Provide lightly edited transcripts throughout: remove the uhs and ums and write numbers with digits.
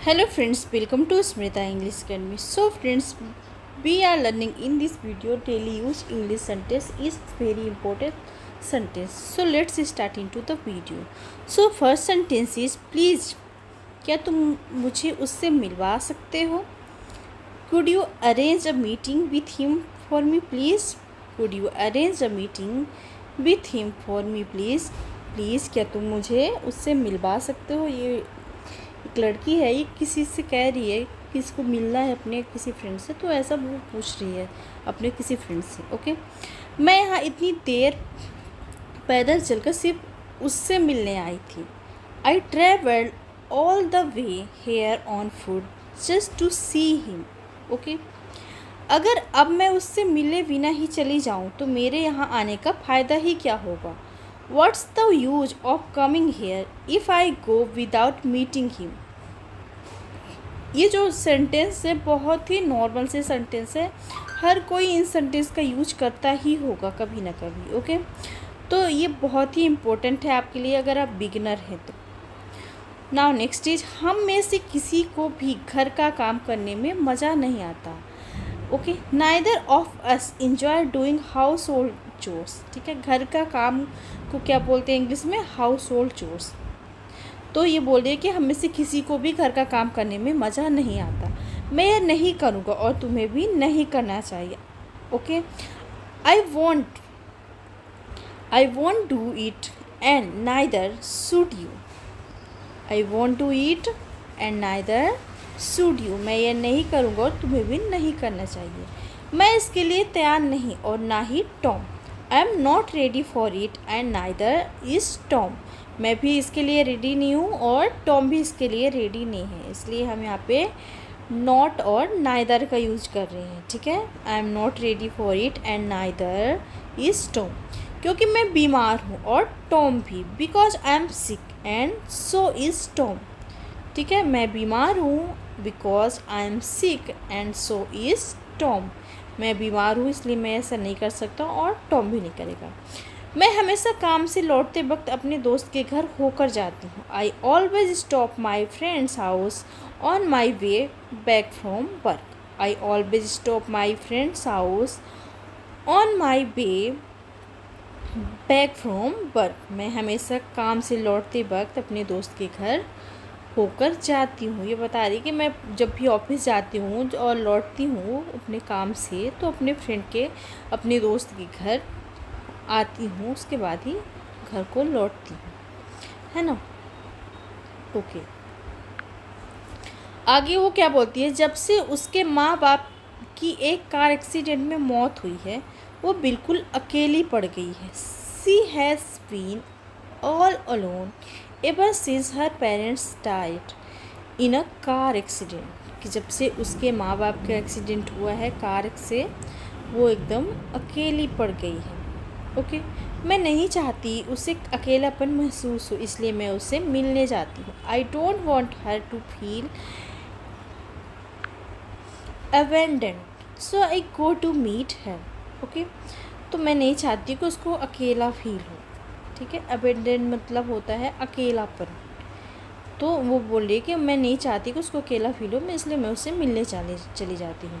Hello friends, welcome to Smrita English Academy. So friends, we are learning in this video daily use English sentence is very important sentence. So let's start into the video. So first sentence is please. क्या तुम मुझे उससे मिलवा सकते हो? Could you arrange a meeting with him for me please? Could you arrange a meeting with him for me please? Please क्या तुम मुझे उससे मिलवा सकते हो? ये एक लड़की है, ये किसी से कह रही है कि इसको मिलना है अपने किसी फ्रेंड से, तो ऐसा वो पूछ रही है अपने किसी फ्रेंड से। ओके, मैं यहाँ इतनी देर पैदल चलकर सिर्फ उससे मिलने आई थी। I travelled all the way here on foot just to see him. Okay, अगर अब मैं उससे मिले बिना ही चली जाऊँ तो मेरे यहाँ आने का फ़ायदा ही क्या होगा? What's the use of coming here if I go without meeting him? ये जो सेंटेंस है बहुत ही नॉर्मल से सेंटेंस है, हर कोई इन सेंटेंस का यूज करता ही होगा कभी ना कभी। ओके, तो ये बहुत ही इम्पोर्टेंट है आपके लिए अगर आप बिगिनर हैं तो। नाउ नेक्स्ट इज, हम में से किसी को भी घर का काम करने में मज़ा नहीं आता। Okay, neither of us enjoy doing house hold chores. ठीक है, घर का काम को क्या बोलते हैं इंग्लिश में? House hold chores. तो ये बोल रही है कि हम में से किसी को भी घर का काम करने में मज़ा नहीं आता। मैं ये नहीं करूँगा और तुम्हें भी नहीं करना चाहिए। Okay, I want do it and neither should you. I want do it and neither should you. मैं ये नहीं करूँगा और तुम्हें भी नहीं करना चाहिए। मैं इसके लिए तैयार नहीं और ना ही Tom. I am not ready for it and neither is Tom. मैं भी इसके लिए रेडी नहीं हूँ और टॉम भी इसके लिए रेडी नहीं है, इसलिए हम यहाँ पे नॉट और नाइदर का यूज कर रहे हैं। ठीक है, आई am not ready for it and neither is Tom, क्योंकि मैं बीमार हूँ और टॉम भी। Because I am sick and so is Tom. ठीक है, मैं बीमार हूँ because I am sick and so is Tom. मैं बीमार हूँ इसलिए मैं ऐसा नहीं कर सकता और टॉम भी नहीं करेगा। मैं हमेशा काम से लौटते वक्त अपने दोस्त के घर होकर जाती हूँ। I always stop my friends house on my way back from work. I always stop my friends house on my way back from work. मैं हमेशा काम से लौटते वक्त अपने दोस्त के घर होकर जाती हूँ। ये बता रही कि मैं जब भी ऑफिस जाती हूँ और लौटती हूँ अपने काम से तो अपने फ्रेंड के, अपने दोस्त के घर आती हूँ, उसके बाद ही घर को लौटती हूँ, है ना। ओके, आगे वो क्या बोलती है, जब से उसके माँ बाप की एक कार एक्सीडेंट में मौत हुई है वो बिल्कुल अकेली पड़ गई है। She has been all alone ever since her parents died in a car accident. कि जब से उसके माँ बाप का एक्सीडेंट हुआ है कार से, वो एकदम अकेली पड़ गई है। ओके, मैं नहीं चाहती उसे अकेलापन महसूस हो, इसलिए मैं उससे मिलने जाती हूँ। I don't want her to feel abandon so I go to meet her. Okay, तो मैं नहीं चाहती कि उसको अकेला फील हो। ठीक है, अबेंडन मतलब होता है अकेलापन। तो वो बोल रही है कि मैं नहीं चाहती कि उसको अकेला फील हो, मैं इसलिए मैं उससे मिलने चली जाती हूँ।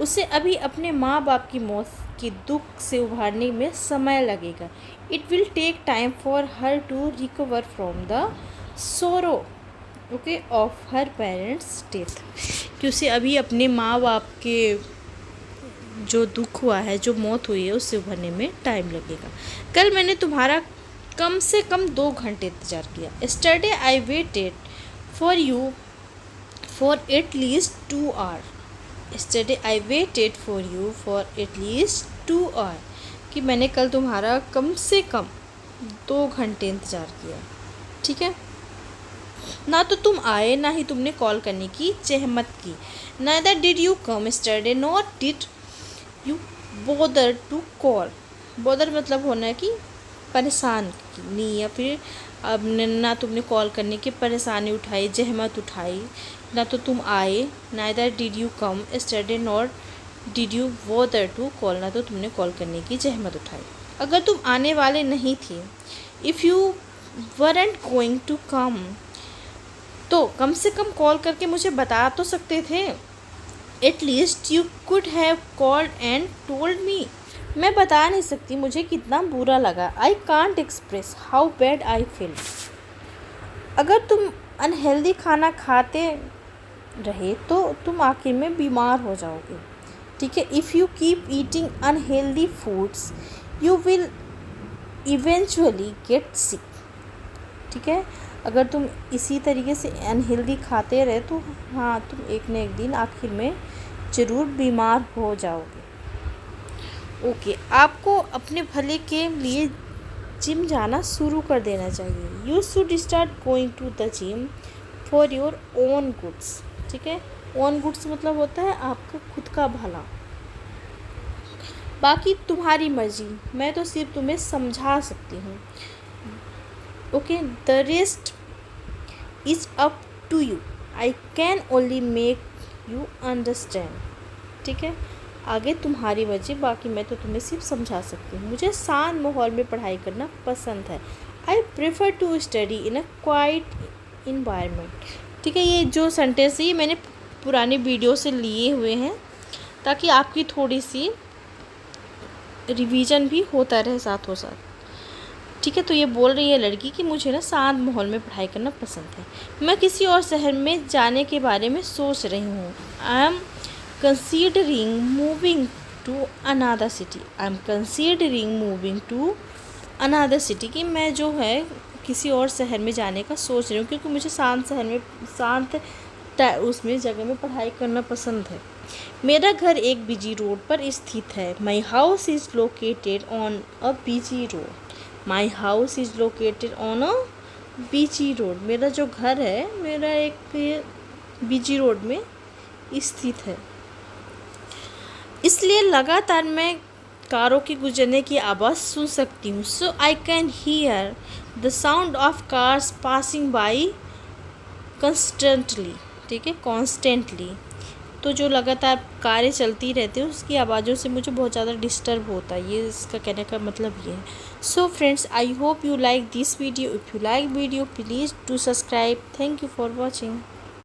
उसे अभी अपने माँ बाप की मौत के दुख से उभारने में समय लगेगा। It will take time for her to recover from the sorrow okay of her parents death. कि उसे अभी अपने माँ बाप के जो दुख हुआ है, जो मौत हुई है, उससे उभरने में टाइम लगेगा। कल मैंने तुम्हारा कम से कम 2 घंटे इंतज़ार किया। Yesterday I waited for you for at least 2 hours. Yesterday I waited for you for at least 2 hours. कि मैंने कल तुम्हारा कम से कम 2 घंटे इंतज़ार किया। ठीक है, ना तो तुम आए ना ही तुमने कॉल करने की जहमत की। Neither did you come yesterday nor did you bother to call. Bother मतलब होना है कि परेशान नहीं, या फिर अब ना तुमने कॉल करने की परेशानी उठाई, जहमत उठाई, ना तो तुम आए। Neither did you come yesterday not did you bother to call, ना तो तुमने कॉल करने की जहमत उठाई। अगर तुम आने वाले नहीं थे, if you weren't going to come तो कम से कम कॉल करके मुझे बता तो सकते थे। At least you could have called and told me. मैं बता नहीं सकती मुझे कितना बुरा लगा। I can't express how bad I feel. अगर तुम अनहेल्दी खाना खाते रहे तो तुम आखिर में बीमार हो जाओगे, ठीक है। If you keep eating unhealthy foods you will eventually get sick, ठीक है। अगर तुम इसी तरीके से अनहेल्दी खाते रहे तो हाँ, तुम एक न एक दिन आखिर में ज़रूर बीमार हो जाओगे। ओके, आपको अपने भले के लिए जिम जाना शुरू कर देना चाहिए। You should start going to the gym for your own goods, ठीक है। ओन गुड्स मतलब होता है आपका खुद का भला, बाकी तुम्हारी मर्जी, मैं तो सिर्फ तुम्हें समझा सकती हूँ। Okay, the rest is up to you, I can only make you understand, ठीक है। आगे तुम्हारी मर्जी, बाकी मैं तो तुम्हें सिर्फ समझा सकती हूँ। मुझे शांत माहौल में पढ़ाई करना पसंद है। I prefer to study in a quiet environment, ठीक है। ये जो सेंटेंस है ये मैंने पुरानी वीडियो से लिए हुए हैं ताकि आपकी थोड़ी सी रिवीजन भी होता रहे साथों साथ, ठीक है। तो ये बोल रही है लड़की कि मुझे ना शांत माहौल में पढ़ाई करना पसंद है। मैं किसी और शहर में जाने के बारे में सोच रही हूँ। I am considering moving to another city. I am considering moving to another city, कि मैं जो है किसी और शहर में जाने का सोच रही हूँ क्योंकि मुझे शांत शहर में शांत उसमें जगह में पढ़ाई करना पसंद है। मेरा घर एक बिजी रोड पर स्थित है। My house is located on a busy road. My house is located on a busy road. मेरा जो घर है मेरा एक बिजी रोड में स्थित है, इसलिए लगातार मैं कारों के गुजरने की आवाज़ सुन सकती हूँ। So I can hear the sound of cars passing by constantly, ठीक है, कॉन्स्टेंटली। तो जो लगातार कारें चलती रहती हैं उसकी आवाज़ों से मुझे बहुत ज़्यादा डिस्टर्ब होता है, ये इसका कहने का मतलब ये है। So friends, I hope you like this video. If you like video please do subscribe. Thank you for watching.